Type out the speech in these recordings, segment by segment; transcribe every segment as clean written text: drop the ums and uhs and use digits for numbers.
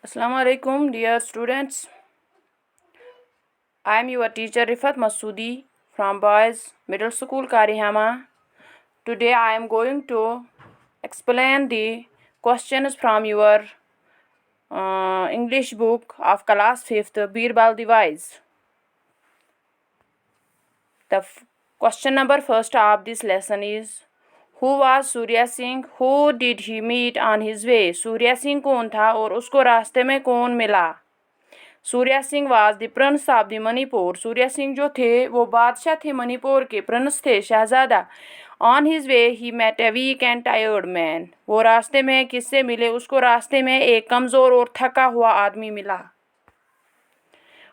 Assalamu alaikum, dear students. I am your teacher Rifat Masoodi from Boys Middle School Karihama. Today I am going to explain the questions from your English book of class 5th, Birbal Device. The question number first of this lesson is, who was Surya Singh? Who did he meet on his way? Surya Singh कौन था और उसको रास्ते में कौन मिला? Surya Singh was the prince of the Manipur. Surya Singh जो थे वो बादशाह थे, मणिपुर के प्रिंस थे, शहजादा। On his way he met a weak and tired man. वो रास्ते में किससे मिले? उसको रास्ते में एक कमज़ोर और थका हुआ आदमी मिला।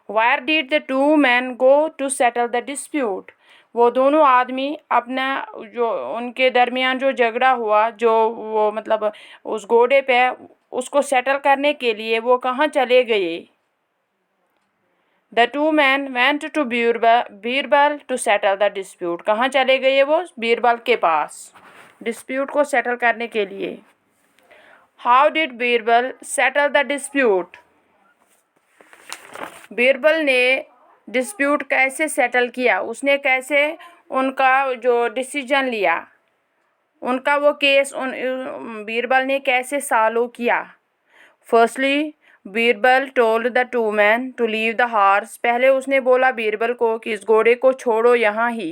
Where did the two man go to settle the dispute? वो दोनों आदमी अपना जो उनके दरमियान जो झगड़ा हुआ, जो वो मतलब उस घोड़े पे उसको सेटल करने के लिए वो कहाँ चले गए? The two man went to Birbal to settle the dispute. कहाँ चले गए वो? बीरबल के पास डिस्प्यूट को सेटल करने के लिए। How did Birbal settle the dispute? Birbal ने डिस्प्यूट कैसे सेटल किया? उसने कैसे उनका जो डिसीजन लिया, उनका वो केस बीरबल ने कैसे सॉल्व किया? Firstly Birbal told the two man to leave the horse. पहले उसने बोला बीरबल को कि इस घोड़े को छोड़ो यहाँ ही।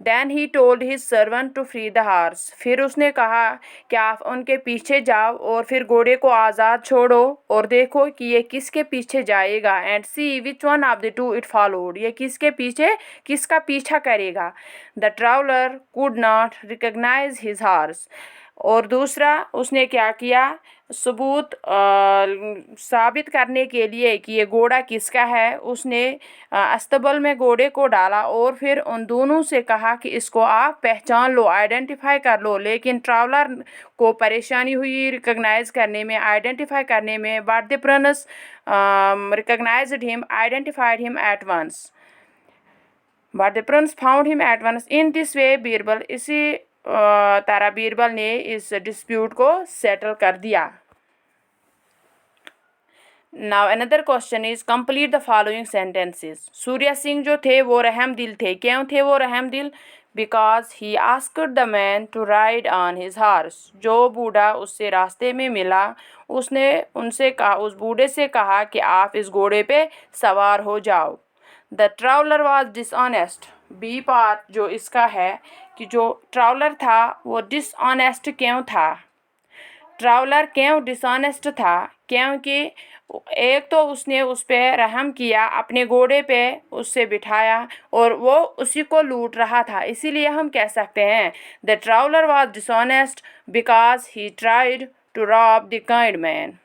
Then he told his servant to free the horse. फिर उसने कहा कि आप उनके पीछे जाओ और फिर घोड़े को आज़ाद छोड़ो और देखो कि ये किसके पीछे जाएगा। And see which one of the two it followed. ये किसके पीछे, किसका पीछा करेगा? The traveller could not recognise his horse. और दूसरा उसने क्या किया? सबूत साबित करने के लिए कि ये घोड़ा किसका है, उसने अस्तबल में घोड़े को डाला और फिर उन दोनों से कहा कि इसको आप पहचान लो, आइडेंटिफाई कर लो। लेकिन ट्रैवलर को परेशानी हुई रिकग्नाइज करने में, आइडेंटिफाई करने में। But the prince recognised him, identified him at once. But the prince found him at once. In this way Birbal, इसी तरह बीरबल ने इस डिस्प्यूट को सेटल कर दिया। Now another question is complete the following sentences. Surya Singh जो थे वो रहम दिल थे। क्यों थे वो रहम दिल? Because he asked the man to ride on his horse. जो बूढ़ा उससे रास्ते में मिला उसने उनसे कहा, उस बूढ़े से कहा कि आप इस घोड़े पे सवार हो जाओ। The traveller was dishonest. B part जो इसका है कि जो ट्रैवलर था वो डिसऑनेस्ट क्यों था? ट्रैवलर क्यों डिसऑनेस्ट था? क्योंकि एक तो उसने उस पर रहम किया, अपने घोड़े पे उससे बिठाया और वो उसी को लूट रहा था। इसीलिए हम कह सकते हैं the traveller was dishonest because he tried to rob the kind man.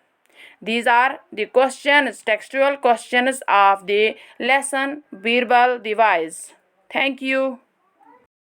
These are the questions, textual questions of the lesson Birbal Device. Thank you.